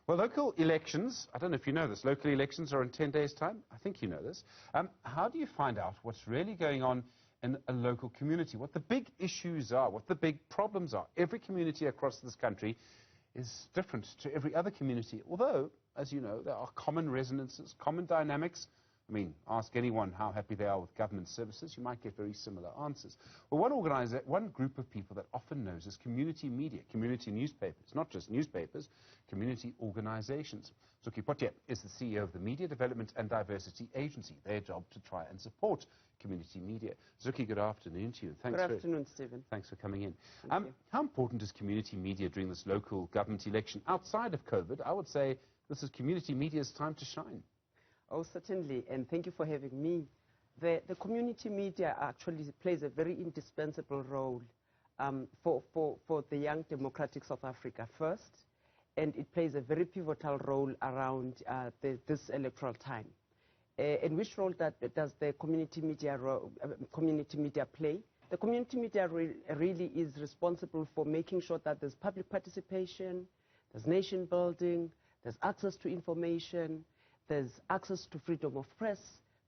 Well, local elections, I don't know if you know this, local elections are in 10 days' time. I think you know this. How do you find out what's really going on in a local community, what the big issues are, what the big problems are? Every community across this country is different to every other community, although, as you know, there are common resonances, common dynamics. I mean, ask anyone how happy they are with government services, you might get very similar answers. Well, one group of people that often knows is community media, community newspapers, not just newspapers, community organizations. Zukiswa Potye is the CEO of the Media Development and Diversity Agency. Their job to try and support community media. Zuki, good afternoon to you. Good afternoon, Stephen. Thanks for coming in. How important is community media during this local government election? Outside of COVID, I would say this is community media's time to shine. Oh, certainly, and thank you for having me. The community media actually plays a very indispensable role for the young democratic South Africa first, and it plays a very pivotal role around this electoral time. And which role does the community media play? The community media really is responsible for making sure that there's public participation, there's nation building, there's access to information, there's access to freedom of press,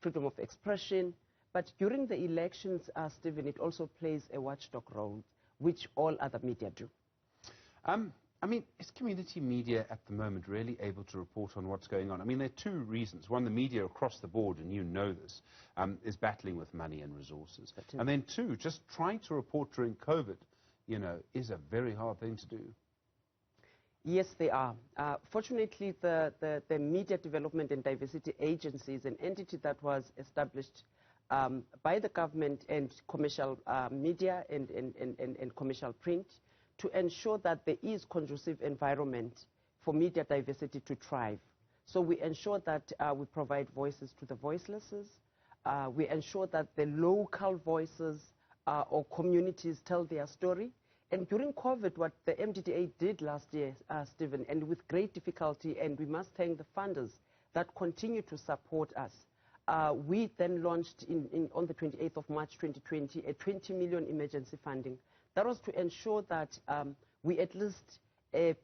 freedom of expression. But during the elections, Stephen, it also plays a watchdog role, which all other media do. I mean, is community media at the moment really able to report on what's going on? I mean, there are two reasons. One, the media across the board, and you know this, is battling with money and resources. And then two, just trying to report during COVID, you know, is a very hard thing to do. Yes, they are. Fortunately, the Media Development and Diversity Agency is an entity that was established by the government and commercial media and commercial print to ensure that there is conducive environment for media diversity to thrive. So we ensure that we provide voices to the voicelesses. We ensure that the local voices or communities tell their story. And during COVID, what the MDDA did last year, Stephen, and with great difficulty, and we must thank the funders that continue to support us, we then launched on the 28th of March 2020 a 20 million emergency funding. That was to ensure that we at least,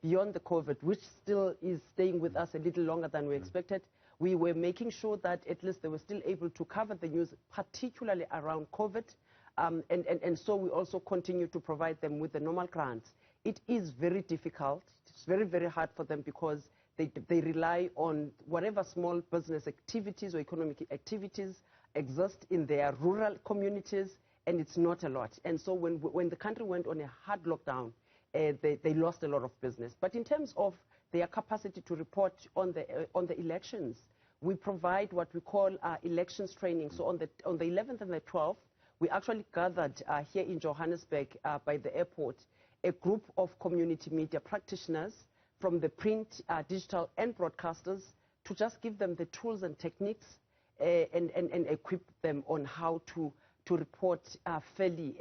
beyond the COVID, which still is staying with us a little longer than we expected, we were making sure that at least they were still able to cover the news, particularly around COVID. And so we also continue to provide them with the normal grants. It is very difficult. It's very, very hard for them because they rely on whatever small business activities or economic activities exist in their rural communities, and it's not a lot. And so when the country went on a hard lockdown, they lost a lot of business. But in terms of their capacity to report on the elections, we provide what we call elections training. So on the 11th and the 12th, we actually gathered here in Johannesburg by the airport a group of community media practitioners from the print, digital and broadcasters to just give them the tools and techniques and equip them on how to report fairly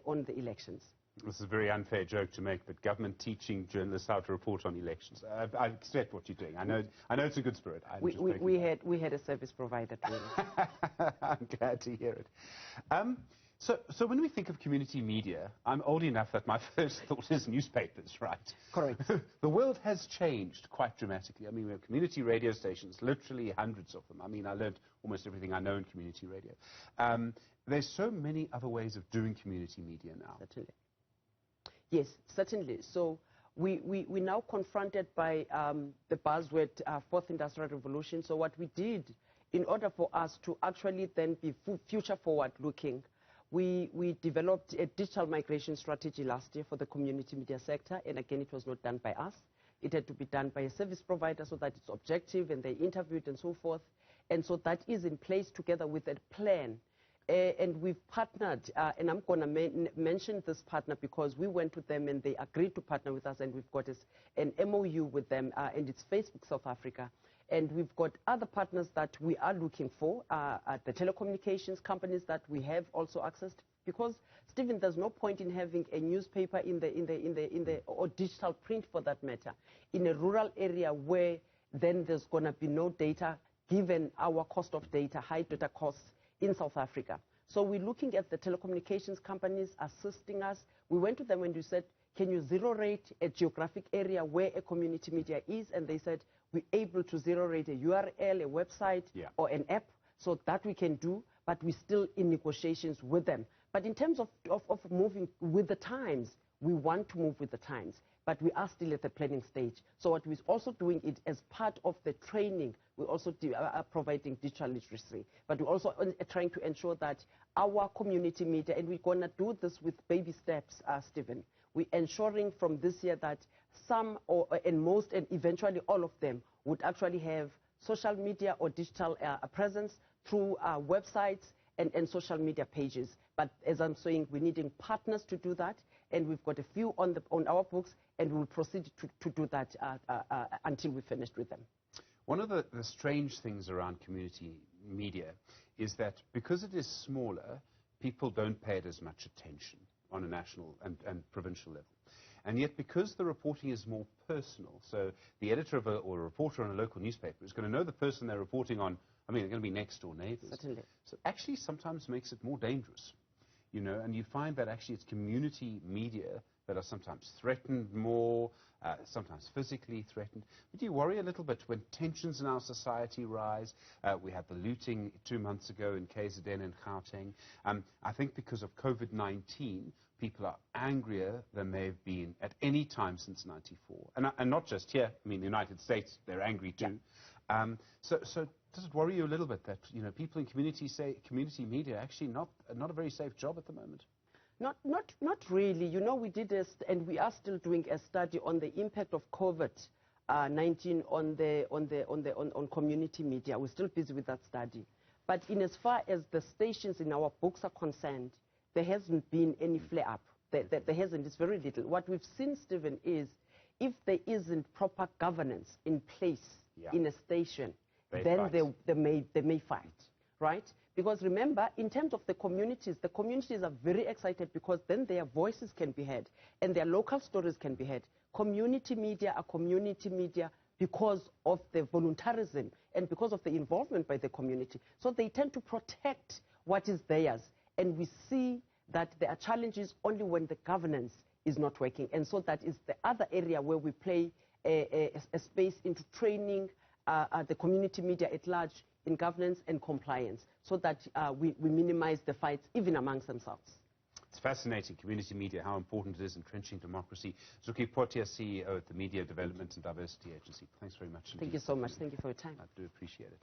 on the elections. This is a very unfair joke to make, but government teaching journalists how to report on elections. I accept what you're doing. I know it's a good spirit. We had a service provider doing it. I'm glad to hear it. So when we think of community media, I'm old enough that my first thought is newspapers, right? Correct. The world has changed quite dramatically. I mean, we have community radio stations, literally hundreds of them. I mean, I learned almost everything I know in community radio. There's so many other ways of doing community media now. Certainly. Yes, certainly. So we're now confronted by the buzzword Fourth Industrial Revolution. So what we did, in order for us to actually then be future forward looking, we developed a digital migration strategy last year for the community media sector. And again, it was not done by us. It had to be done by a service provider so that it's objective and they interviewed and so forth. And so that is in place together with a plan. And we've partnered, and I'm going to mention this partner because we went to them and they agreed to partner with us, and we've got an MOU with them, and it's Facebook South Africa. And we've got other partners that we are looking for, the telecommunications companies that we have also accessed, because, Stephen, there's no point in having a newspaper or digital print for that matter, in a rural area where then there's going to be no data, given our cost of data, high data costs in South Africa. So we're looking at the telecommunications companies assisting us. We went to them and we said, can you zero rate a geographic area where a community media is? And they said, we're able to zero rate a URL, a website, or an app, so that we can do, but we're still in negotiations with them. But in terms of moving with the times, we want to move with the times, but we are still at the planning stage. So what we're also doing it as part of the training, we also are providing digital literacy, but we're also trying to ensure that our community media, and we're going to do this with baby steps, Stephen. We're ensuring from this year that some, and most, and eventually all of them would actually have social media or digital presence through websites and social media pages. But as I'm saying, we're needing partners to do that, and we've got a few on our books, and we'll proceed to do that until we're finished with them. One of the strange things around community media is that because it is smaller, people don't pay it as much attention on a national and provincial level. And yet, because the reporting is more personal, so the editor of or a reporter on a local newspaper is going to know the person they're reporting on. I mean, they're going to be next-door neighbors. Certainly. So actually sometimes makes it more dangerous, you know, and you find that actually it's community media that are sometimes threatened more, sometimes physically threatened. But do you worry a little bit when tensions in our society rise? We had the looting 2 months ago in KZN and Gauteng. I think because of COVID-19, people are angrier than they've been at any time since '94. And not just here. I mean, the United States, they're angry too. Yeah. So does it worry you a little bit that, you know, people in community media actually not a very safe job at the moment? Not really. You know, we did and we are still doing a study on the impact of COVID-19 on community media. We're still busy with that study. But in as far as the stations in our books are concerned, there hasn't been any flare-up. There hasn't. It's very little. What we've seen, Stephen, is if there isn't proper governance in place in a station, then they may fight, right? Because remember, in terms of the communities are very excited because then their voices can be heard and their local stories can be heard. Community media are community media because of the voluntarism and because of the involvement by the community. So they tend to protect what is theirs. And we see that there are challenges only when the governance is not working. And so that is the other area where we play a space into training the community media at large in governance and compliance so that we minimize the fights even amongst themselves. It's fascinating, community media, how important it is in entrenching democracy. Zukiswa Potye, CEO at the Media Development and Diversity Agency. Thanks very much indeed. Thank you so much. Thank you for your time. I do appreciate it.